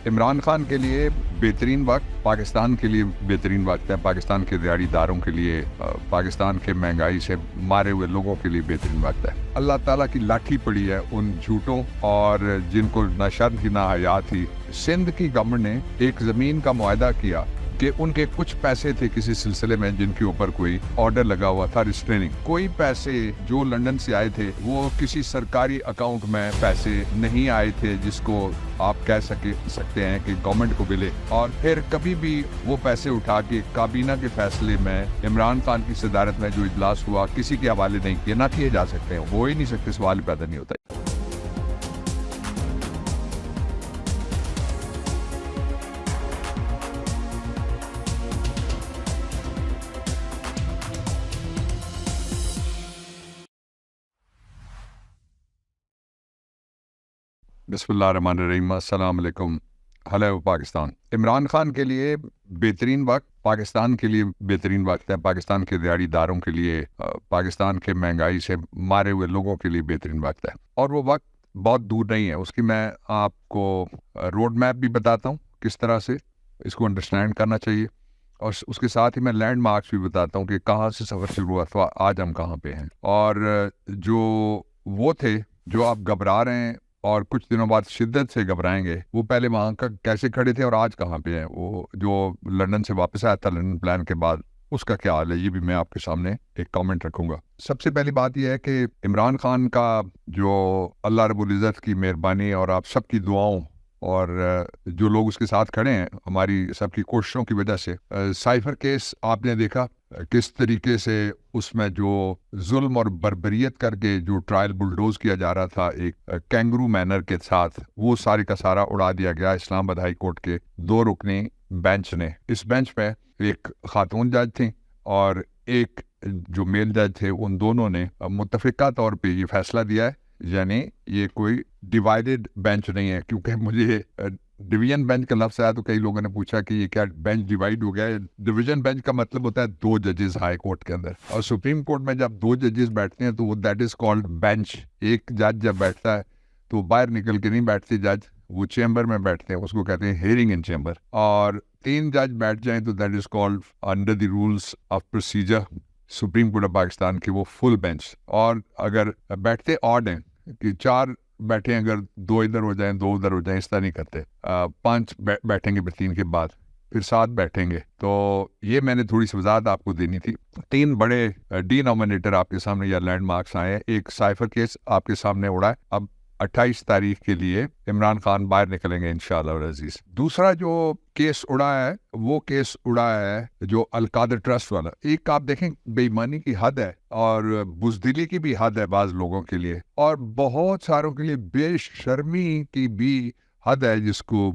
عمران خان کے لیے بہترین وقت پاکستان کے لیے بہترین وقت ہے، پاکستان کے دیہڑی داروں کے لیے، پاکستان کے مہنگائی سے مارے ہوئے لوگوں کے لیے بہترین وقت ہے۔ اللہ تعالیٰ کی لاٹھی پڑی ہے ان جھوٹوں اور جن کو نہ شرم تھی نہ حیا تھی۔ سندھ کی گورنمنٹ نے ایک زمین کا معاہدہ کیا کہ ان کے کچھ پیسے تھے کسی سلسلے میں جن کے اوپر کوئی آرڈر لگا ہوا تھا ریسٹریننگ، کوئی پیسے جو لندن سے آئے تھے وہ کسی سرکاری اکاؤنٹ میں پیسے نہیں آئے تھے جس کو آپ کہہ سکتے ہیں کہ گورنمنٹ کو ملے، اور پھر کبھی بھی وہ پیسے اٹھا کے کابینہ کے فیصلے میں عمران خان کی صدارت میں جو اجلاس ہوا کسی کے حوالے نہیں کیے، نہ کیے جا سکتے ہیں، ہو ہی نہیں سکتے، سوال پیدا نہیں ہوتا۔ بسم اللہ الرحمن الرحیم، السلام علیکم، ہیلو پاکستان۔ عمران خان کے لیے بہترین وقت پاکستان کے لیے بہترین وقت ہے، پاکستان کے دیہڑی داروں کے لیے، پاکستان کے مہنگائی سے مارے ہوئے لوگوں کے لیے بہترین وقت ہے، اور وہ وقت بہت دور نہیں ہے۔ اس کی میں آپ کو روڈ میپ بھی بتاتا ہوں کس طرح سے اس کو انڈرسٹینڈ کرنا چاہیے، اور اس کے ساتھ ہی میں لینڈ مارکس بھی بتاتا ہوں کہ کہاں سے سفر شروع ہوا تھا، آج ہم کہاں پہ ہیں، اور جو وہ تھے جو آپ گھبرا رہے ہیں اور کچھ دنوں بعد شدت سے گھبرائیں گے، وہ پہلے وہاں کا کیسے کھڑے تھے اور آج کہاں پہ ہیں۔ وہ جو لندن سے واپس آیا تھا لندن پلان کے بعد، اس کا کیا حال ہے، یہ بھی میں آپ کے سامنے ایک کامنٹ رکھوں گا۔ سب سے پہلی بات یہ ہے کہ عمران خان کا جو اللہ رب العزت کی مہربانی اور آپ سب کی دعاؤں اور جو لوگ اس کے ساتھ کھڑے ہیں ہماری سب کی کوششوں کی وجہ سے، سائفر کیس آپ نے دیکھا کس طریقے سے اس میں جو ظلم اور بربریت کر کے جو ٹرائل بلڈوز کیا جا رہا تھا ایک کینگرو مینر کے ساتھ، وہ ساری کا سارا اڑا دیا گیا اسلام آباد ہائی کورٹ کے 2 رکنی بینچ نے۔ اس بینچ پہ ایک خاتون جج تھیں اور ایک جو میل جج تھے، ان دونوں نے متفقہ طور پہ یہ فیصلہ دیا ہے، یعنی یہ کوئی ڈیوائیڈڈ بینچ نہیں ہے، کیونکہ مجھے ڈویژن بینچ کا لفظ آیا تو کئی لوگوں نے پوچھا کہ یہ کیا بینچ ڈیوائیڈ ہو گیا ہے۔ ڈویژن بینچ کا مطلب ہوتا ہے 2 ججز ہائی کورٹ کے اندر، اور سپریم کورٹ میں جب 2 ججز بیٹھتے ہیں تو وہ دیٹ از کالڈ بینچ۔ ایک جج جب بیٹھتا ہے تو وہ باہر نکل کے نہیں بیٹھتے جج، وہ چیمبر میں بیٹھتے ہیں، اس کو کہتے ہیں ہیئرنگ ان چیمبر، اور 3 جج بیٹھ جائیں تو that is called under the rules of procedure supreme court of Pakistan کی وہ فل بینچ۔ اور اگر بیٹھتے آڈ ہیں کہ 4 بیٹھے ہیں، اگر 2 ادھر ہو جائیں 2 ادھر ہو جائیں، اس طرح نہیں کرتے، 5 بیٹھیں گے پھر 3 کے بعد پھر 7 بیٹھیں گے۔ تو یہ میں نے تھوڑی سی وضاحت آپ کو دینی تھی۔ 3 بڑے ڈینومینیٹر آپ کے سامنے یا لینڈ مارکس آئے ہیں۔ ایک سائفر کیس آپ کے سامنے اڑا ہے، اب 28 تاریخ کے لیے عمران خان باہر نکلیں گے انشاءاللہ العزیز۔ دوسرا جو کیس اڑا ہے وہ کیس اڑا ہے جو القادر ٹرسٹ والا۔ ایک آپ دیکھیں بے ایمانی کی حد ہے اور بزدلی کی بھی حد ہے بعض لوگوں کے لیے، اور بہت ساروں کے لیے بے شرمی کی بھی حد ہے، جس کو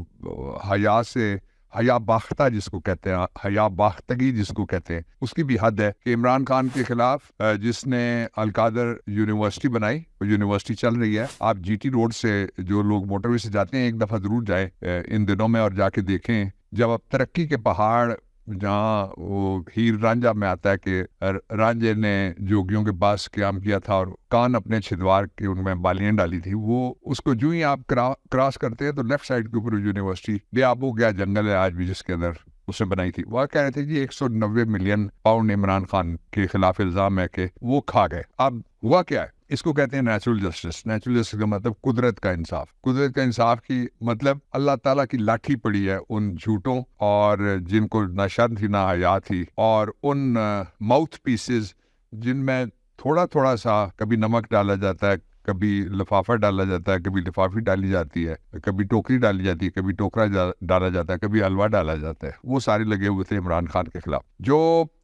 حیا باختہ جس کو کہتے ہیں، حیا باختگی جس کو کہتے ہیں، اس کی بھی حد ہے کہ عمران خان کے خلاف جس نے القادر یونیورسٹی بنائی، وہ یونیورسٹی چل رہی ہے۔ آپ جی ٹی روڈ سے جو لوگ موٹر وے سے جاتے ہیں ایک دفعہ ضرور جائیں ان دنوں میں اور جا کے دیکھیں، جب اب ترقی کے پہاڑ جہاں وہ ہیر رانجھا میں آتا ہے کہ رانجھے نے جوگیوں کے پاس قیام کیا تھا اور کان اپنے چھدوار کے ان میں بالیاں ڈالی تھی، وہ اس کو جو ہی آپ کراس کرتے ہیں تو لیفٹ سائڈ کے اوپر یونیورسٹی بے آب ہو گیا جنگل ہے آج بھی، جس کے اندر اس نے بنائی تھی۔ وہ کہہ رہے تھے جی 190 ملین پاؤنڈ عمران خان کے خلاف الزام ہے کہ وہ کھا گئے۔ اب ہوا کیا ہے، اس کو کہتے ہیں نیچرل جسٹس۔ نیچرل جسٹس کا مطلب قدرت کا انصاف۔ قدرت کا انصاف کی مطلب اللہ تعالیٰ کی لاٹھی پڑی ہے ان جھوٹوں اور جن کو نہ شرم تھی نہ حیا تھی، اور ان ماؤتھ پیسز جن میں تھوڑا تھوڑا سا کبھی نمک ڈالا جاتا ہے، کبھی لفافہ ڈالا جاتا ہے، کبھی لفافی ڈالی جاتی ہے، کبھی ٹوکری ڈالی جاتی ہے، کبھی ٹوکرا ڈالا جاتا ہے، کبھی حلوہ ڈالا جاتا ہے، وہ سارے لگے ہوئے تھے عمران خان کے خلاف۔ جو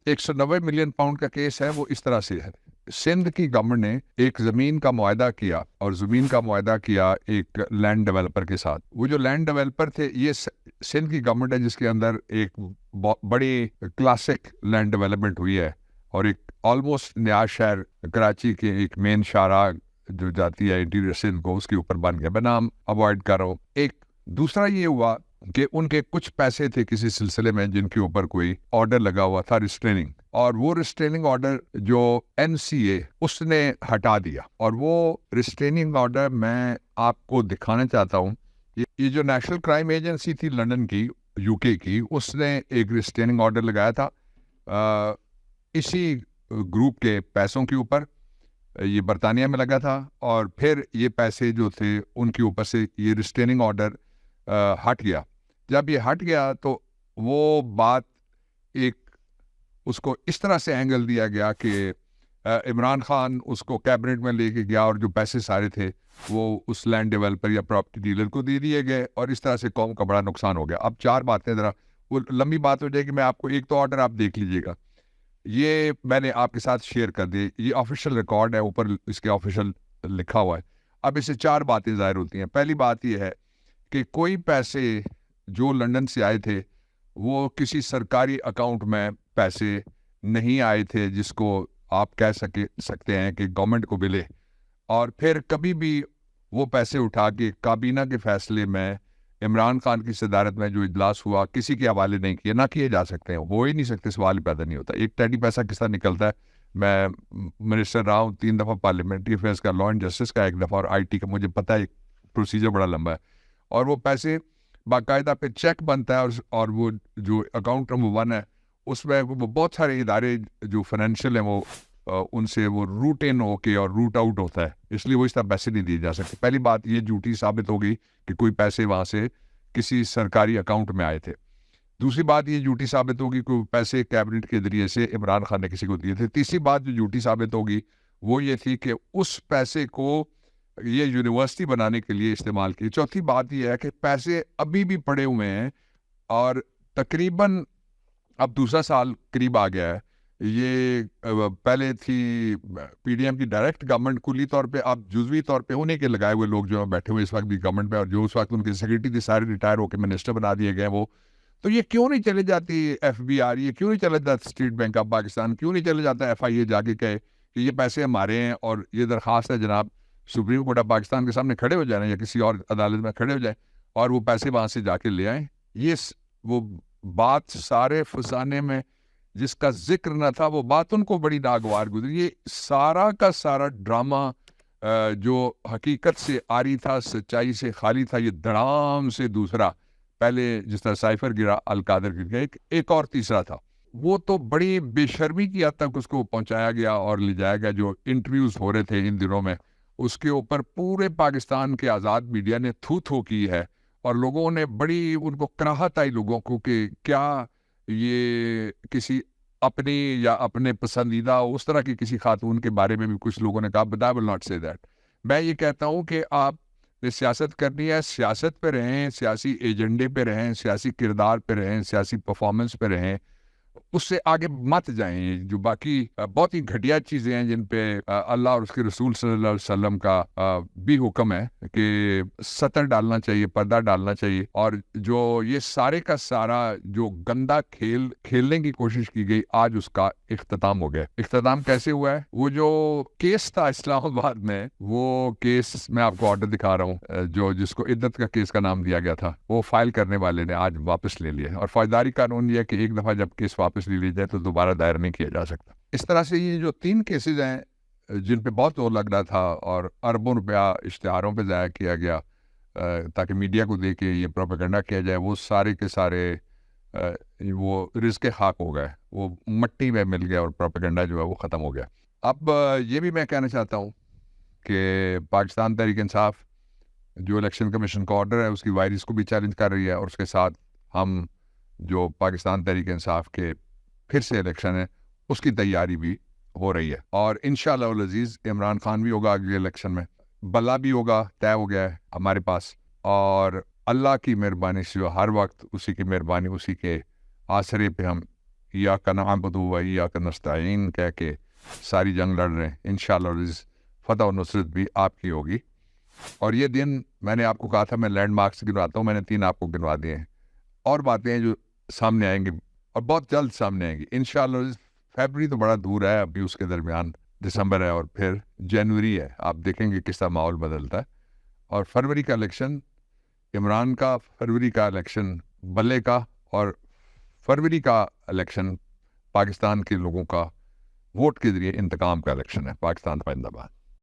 190 ملین پاؤنڈ کا کیس ہے وہ اس طرح سے ہے۔ سندھ کی گورنمنٹ نے ایک زمین کا معاہدہ کیا، اور زمین کا معاہدہ کیا ایک لینڈ ڈیولپر کے ساتھ۔ وہ جو لینڈ ڈیولپر تھے، یہ سندھ کی گورنمنٹ ہے جس کے اندر ایک بڑی کلاسک لینڈ ڈیولپمنٹ ہوئی ہے، اور ایک آلموسٹ نیا شہر کراچی کے ایک مین شاہراہ جو جاتی ہے انٹیریئر سندھ کو، اس کے اوپر بن گیا۔ میں نام اوائڈ کر رہا ہوں۔ ایک دوسرا یہ ہوا کہ ان کے کچھ پیسے تھے کسی سلسلے میں جن کے اوپر کوئی آرڈر لگا ہوا تھا ریسٹریننگ، اور وہ ریسٹریننگ آرڈر جو این سی اے اس نے ہٹا دیا، اور وہ ریسٹریننگ آرڈر میں آپ کو دکھانا چاہتا ہوں یہ جو نیشنل کرائم ایجنسی تھی لندن کی، UK کی، اس نے ایک ریسٹیننگ آرڈر لگایا تھا اسی گروپ کے پیسوں کے اوپر. یہ برطانیہ میں لگا تھا، اور پھر یہ پیسے جو تھے ان کے اوپر سے یہ ریسٹیننگ آرڈر ہٹ گیا. جب یہ ہٹ گیا تو وہ بات ایک اس کو اس طرح سے اینگل دیا گیا کہ عمران خان اس کو کیبنٹ میں لے کے گیا، اور جو پیسے سارے تھے وہ اس لینڈ ڈیولپر یا پراپرٹی ڈیلر کو دے دیے گئے، اور اس طرح سے قوم کا بڑا نقصان ہو گیا. اب 4 باتیں، ذرا وہ لمبی بات ہو جائے گی، میں آپ کو ایک تو آرڈر آپ دیکھ لیجئے گا، یہ میں نے آپ کے ساتھ شیئر کر دی، یہ آفیشیل ریکارڈ ہے، اوپر اس کے آفیشیل لکھا ہوا ہے. اب اس سے 4 باتیں ظاہر ہوتی ہیں. پہلی بات یہ ہے کہ کوئی پیسے جو لندن سے آئے تھے وہ کسی سرکاری اکاؤنٹ میں پیسے نہیں آئے تھے جس کو آپ کہہ سکتے ہیں کہ گورنمنٹ کو ملے، اور پھر کبھی بھی وہ پیسے اٹھا کے کابینہ کے فیصلے میں عمران خان کی صدارت میں جو اجلاس ہوا کسی کے حوالے نہیں کیے، نہ کیے جا سکتے ہیں، ہو ہی نہیں سکتے، سوال ہی پیدا نہیں ہوتا. ایک ٹیڈی پیسہ کس طرح نکلتا ہے؟ میں منسٹر رہا ہوں 3 دفعہ، پارلیمنٹری افیئرس کا، لا اینڈ جسٹس کا 1 دفعہ، اور IT کا. مجھے پتہ ہے پروسیجر بڑا لمبا ہے، اور وہ پیسے باقاعدہ پہ چیک بنتا ہے، اور وہ جو اکاؤنٹ نمبر 1 ہے اس میں وہ بہت سارے ادارے جو فائنینشیل ہیں وہ ان سے وہ روٹ ان ہو کے اور روٹ آؤٹ ہوتا ہے، اس لیے وہ اس طرح پیسے نہیں دیے جا سکتے. پہلی بات یہ جھوٹی ثابت ہوگی کہ کوئی پیسے وہاں سے کسی سرکاری اکاؤنٹ میں آئے تھے. دوسری بات یہ جھوٹی ثابت ہوگی کہ پیسے کیبنٹ کے ذریعے سے عمران خان نے کسی کو دیے تھے. تیسری بات جو جھوٹی ثابت ہوگی وہ یہ تھی کہ اس پیسے کو یہ یونیورسٹی بنانے کے لیے استعمال کی. چوتھی بات یہ ہے کہ پیسے ابھی بھی پڑے ہوئے ہیں، اور تقریباً اب دوسرا سال قریب آ گیا ہے. یہ پہلے تھی PDM کی ڈائریکٹ گورنمنٹ، کلی طور پہ اب جزوی طور پہ انہیں کے لگائے ہوئے لوگ جو بیٹھے ہوئے اس وقت بھی گورنمنٹ میں، اور جو اس وقت ان کے سیکرٹری تھے سارے ریٹائر ہو کے منسٹر بنا دیے گئے. وہ تو یہ کیوں نہیں چلے جاتی FBR، یہ کیوں نہیں چلے جاتا اسٹیٹ بینک آف پاکستان، کیوں نہیں چلے جاتا FIA جا کے کہے کہ یہ پیسے ہمارے ہیں، اور یہ درخواست ہے جناب سپریم کورٹ آف پاکستان کے سامنے کھڑے ہو جائیں یا کسی اور عدالت میں کھڑے ہو جائیں، اور وہ پیسے وہاں سے جا کے لے آئیں. یہ وہ بات سارے فسانے میں جس کا ذکر نہ تھا، وہ بات ان کو بڑی ناگوار گزری. یہ سارا کا سارا ڈرامہ جو حقیقت سے عاری تھا، سچائی سے خالی تھا، یہ دڑام سے دوسرا، پہلے جس طرح سائفر گرا، القادر گر گیا، ایک اور تیسرا تھا، وہ تو بڑی بے شرمی کی حد تک اس کو پہنچایا گیا اور لے جایا گیا. جو انٹرویوز ہو رہے تھے ان دنوں میں، اس کے اوپر پورے پاکستان کے آزاد میڈیا نے تھو کی ہے، اور لوگوں نے بڑی ان کو کراہت آئی لوگوں کو کہ کیا یہ کسی اپنی یا اپنے پسندیدہ اس طرح کی کسی خاتون کے بارے میں بھی کچھ لوگوں نے کہا. بٹ آئی ول ناٹ سے دیٹ. میں یہ کہتا ہوں کہ آپ نے سیاست کرنی ہے، سیاست پہ رہیں، سیاسی ایجنڈے پہ رہیں، سیاسی کردار پہ رہیں، سیاسی پرفارمنس پہ رہیں، اس سے آگے مت جائیں. جو باقی بہت ہی گھٹیا چیزیں ہیں جن پہ اللہ اور اس کے رسول صلی اللہ علیہ وسلم کا بھی حکم ہے کہ سطر ڈالنا چاہیے، پردہ ڈالنا چاہیے. اور جو یہ سارے کا سارا جو گندا کھیلنے کی کوشش کی گئی، آج اس کا اختتام ہو گیا. اختتام کیسے ہوا ہے؟ وہ جو کیس تھا اسلام آباد میں، وہ کیس میں آپ کو آرڈر دکھا رہا ہوں، جس کو عدت کا کیس کا نام دیا گیا تھا، وہ فائل کرنے والے نے آج واپس لے لیا. اور فوجداری قانون یہ ہے کہ ایک دفعہ جب کیس واپس لے لی جائے تو دوبارہ دائر نہیں کیا جا سکتا. اس طرح سے یہ جو 3 کیسز ہیں جن پہ بہت زور لگ رہا تھا، اور اربوں روپیہ اشتہاروں پہ ضائع کیا گیا تاکہ میڈیا کو دے کے یہ پروپیگنڈا کیا جائے، وہ سارے کے سارے وہ رزق خاک ہو گئے، وہ مٹی میں مل گیا، اور پروپیگنڈا جو ہے وہ ختم ہو گیا. اب یہ بھی میں کہنا چاہتا ہوں کہ پاکستان تحریک انصاف جو الیکشن کمیشن کا آرڈر ہے اس کی وائرس کو بھی چیلنج کر رہی ہے، اور اس کے ساتھ ہم جو پاکستان تحریک انصاف کے پھر سے الیکشن ہے اس کی تیاری بھی ہو رہی ہے. اور انشاءاللہ العزیز عمران خان بھی ہوگا اگلے الیکشن میں، بلا بھی ہوگا، طے ہو گیا ہے ہمارے پاس. اور اللہ کی مہربانی سے ہر وقت اسی کی مہربانی، اسی کے آسرے پہ ہم ایاک نعبد و ایاک نستعین کہہ کے ساری جنگ لڑ رہے ہیں. انشاءاللہ العزیز فتح و نصرت بھی آپ کی ہوگی. اور یہ دن میں نے آپ کو کہا تھا میں لینڈ مارکس گنواتا ہوں، میں نے 3 آپ کو گنوا دیے ہیں. اور باتیں ہیں جو سامنے آئیں گی اور بہت جلد سامنے آئیں گی انشاءاللہ. فیبری تو بڑا دور ہے، ابھی اس کے درمیان دسمبر ہے اور پھر جنوری ہے. آپ دیکھیں گے کس طرح ماحول بدلتا ہے. اور فروری کا الیکشن عمران کا، فروری کا الیکشن بلے کا، اور فروری کا الیکشن پاکستان کے لوگوں کا ووٹ کے ذریعے انتقام کا الیکشن ہے. پاکستان زندہ باد.